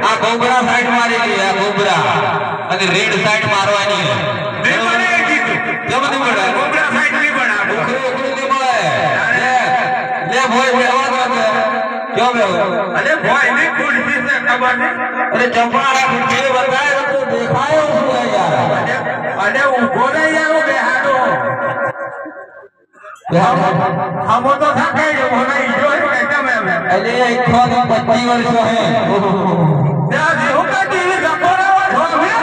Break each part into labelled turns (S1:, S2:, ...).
S1: આ cobra side મારી લી આ કોબરા અને રેડ સાઈડ મારવાની છે મે મને કીધું જબ નહીં બડા કોબરા સાઈડ નહીં બડા ઉખરી નહીં મળે લે ભોય બેવા દે ક્યો બેવો અરે ભોય ને કુડતી છે ખબર નહીં અરે ચંપાડા કુડતી બતાય તો દેખાયો શું યાર અરે ઉભો ને યાર બેહાડો हम तो थके होना जो है क्या मैं अरे 125 वर्ष है क्या हो का टीवी कपोरा हो गया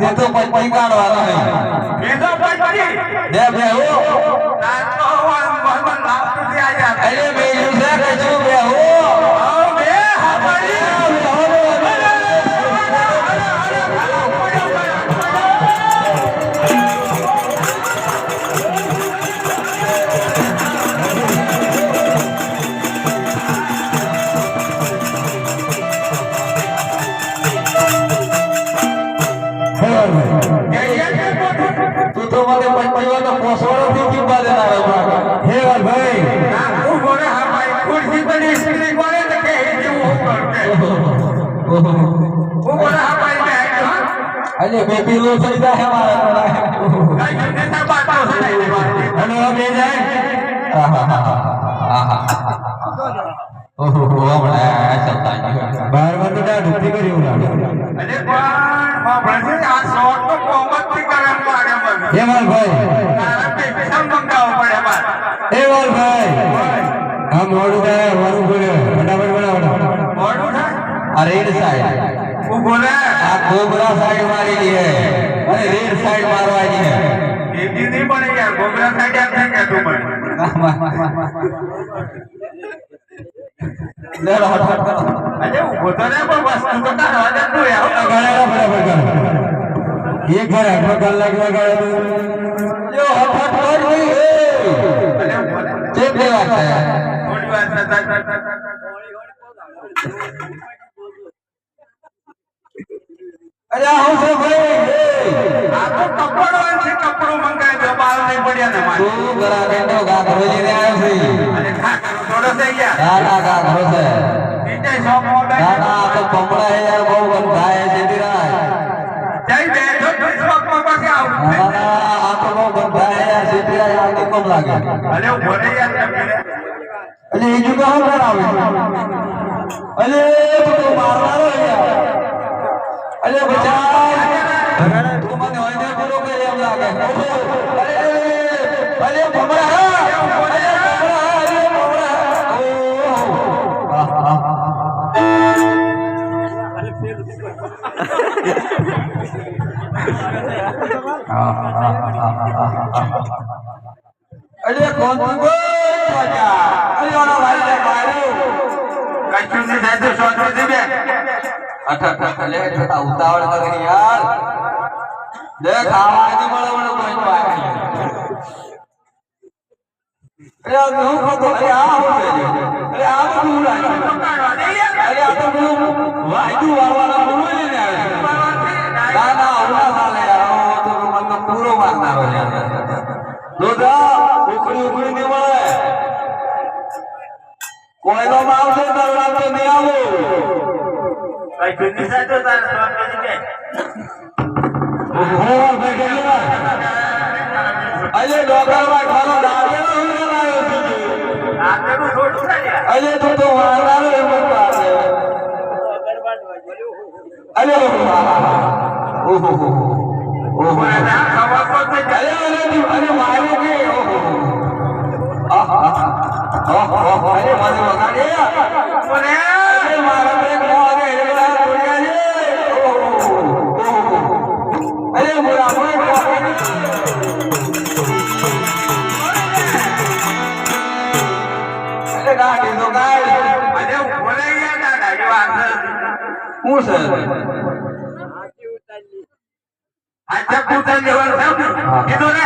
S1: ये तो 25 का वाला है ये तो 25 दे बे हो तो मोहम्मद नाम से आ जा अरे मैं से कछु बे हो आओ बे हमारी अरे बेबी लो सजदा है हमारा अरे ले जाए ओहो बड़ा चलता है बाहर में तो ढूंढती करी हो अरे कौन बड़े आ शॉट तो मोहम्मद की करम आगे बढ़ ये वाल भाई तारा पे सब मंगाओ पड़े बात ए वाल भाई हम मोड़ दे वरु बोले फटाफट बड़ा मोड़ उठा अरे रेड साइड वो बोले आप कोबरा साइड मारी ली है अरे रेड साइड मारवानी है ये भी नहीं बनेगा यार कोबरा साइड आप क्या तुम ले लो हट अरे वो तो नहीं पर बस तू बता रहा है तू यार गाना बराबर कर एक बार हट कर लगा गाना यो हट कर नहीं है अरे चेक ले आता है थोड़ी बात अरे आओ से भाई आ तो कपड़ो से कपड़ो मंगाए जो बाल नहीं बढ़िया ना मार तू गरा बेटो गा घरो जी आयो से अरे खा थोड़ा से यार ना गा घरो से नीचे सो मोड़ा ना तो कपड़ा है यार बहुत बनता है सीधी रात जय बैठो इस वक्त में पास आओ ना आ तो बहुत बनता है यार सीधी रात आगे कम लागे अरे वो बोले यार अरे ये जो कहां पर आओ अरे तो मारना रो यार अरे बचा तू मने होने बोलो के हम लागे अरे अरे भमरा अरे भमरा अरे फिर अरे कौन तू बजा अरे वाला भाई ले मारो कच्चू ने दे दो शॉट दे दे अठ ले बेटा उतावल कर यार देख आवाज नहीं बड़ा बड़ा कोई तो आया अरे नो को अरे आ हो गए अरे आ तो दूर आ अरे आ तो दूर वाइदू वाला पूरा लेने आए ना ना उड़ा साले यार तो मतलब पूरा मारना हो यार लोदा उखड़ी उखड़ी नहीं મળે કોઈનો માવ છે દરવાજ તો નહીં આવો भाई दुनिया से तो तार स्वाद कर दे ओहो बेटे ना अरे डॉक्टर भाई खाना डाले ना उनका लायो तुझे आपने को छोड़ दिया अरे तो वाला रे मत बात है अरे ओहो ओहो ना खबर को से अरे मारो के ओहो अरे मारे बता दे अरे मारा ब्रेक मारे अरे बुरा
S2: છે
S1: આચા કુતા લેવાનું છે કીધું ને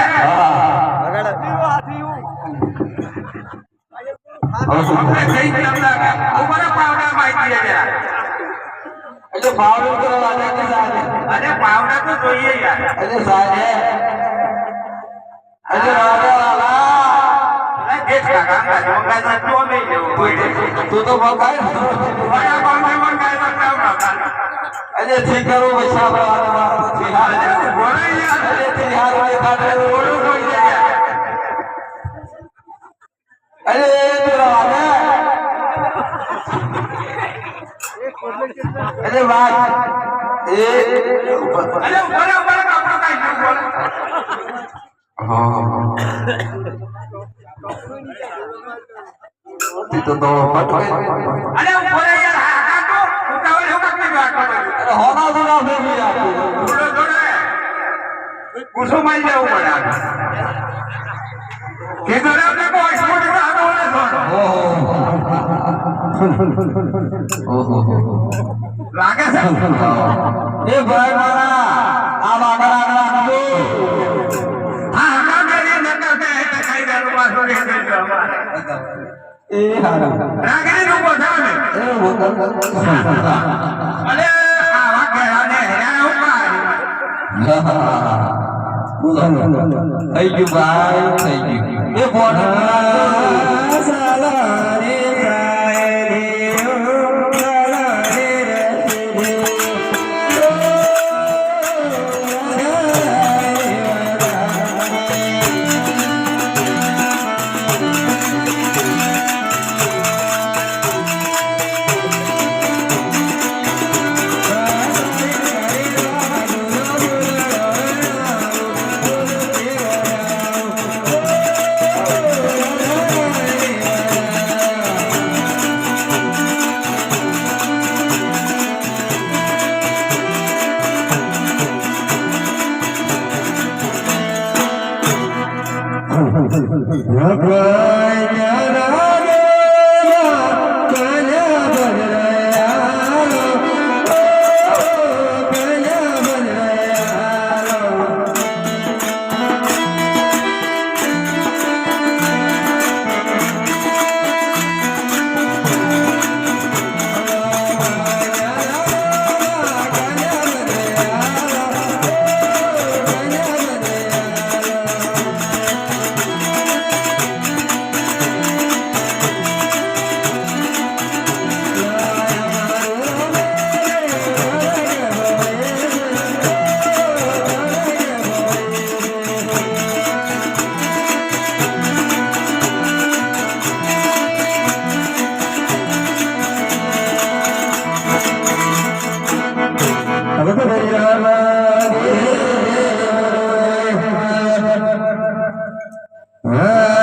S1: આપણે કઈ કરતા ઉમરા પાવડા માહિતી છે
S2: એટલે ભાવનો કરવા માટે સાહેબ
S1: અરે પાવડા તો જોઈએ યાર
S2: એટલે સાહેબ એટલે રાજા
S1: દેશ કાકા મંગાઈ તો નહીં લેવો
S2: તું તો મંગાય
S1: બડા બાંધા મંગાઈ તો પાવડા
S2: એટલે ઠીક કરો પૈસા ભરવાના બિહાર
S1: બોલે યાર
S2: એટલે બિહાર વાળી કાઢે
S1: બોલું કોઈ જાય
S2: અરે પેલા રાજા અરે વાત એ
S1: અરે બરાબર આપણો કાઈ ન બોલે
S2: ती तो फट गई
S1: अरे बोले यार हाका तो उतावल होगा कि बात कर
S2: अरे होना तो ना फिर भी आपको
S1: थोड़ा थोड़ा कुछ मार जाओ बड़ा के तरह ने को एक्सपोर्ट का हाथ होने दो
S2: ओहो
S1: लागे से
S2: ए भाई मारा आप आगरा आगरा दो
S1: हां हाका मेरी नजर से है खाई दारू पास हो गए
S2: ए हां
S1: रागनी नु बोझा ने
S2: ए वो
S1: अरे आवा केरा ने हेरा ऊपर
S2: Thank you bye thank you ये बोल साला रे
S3: Ah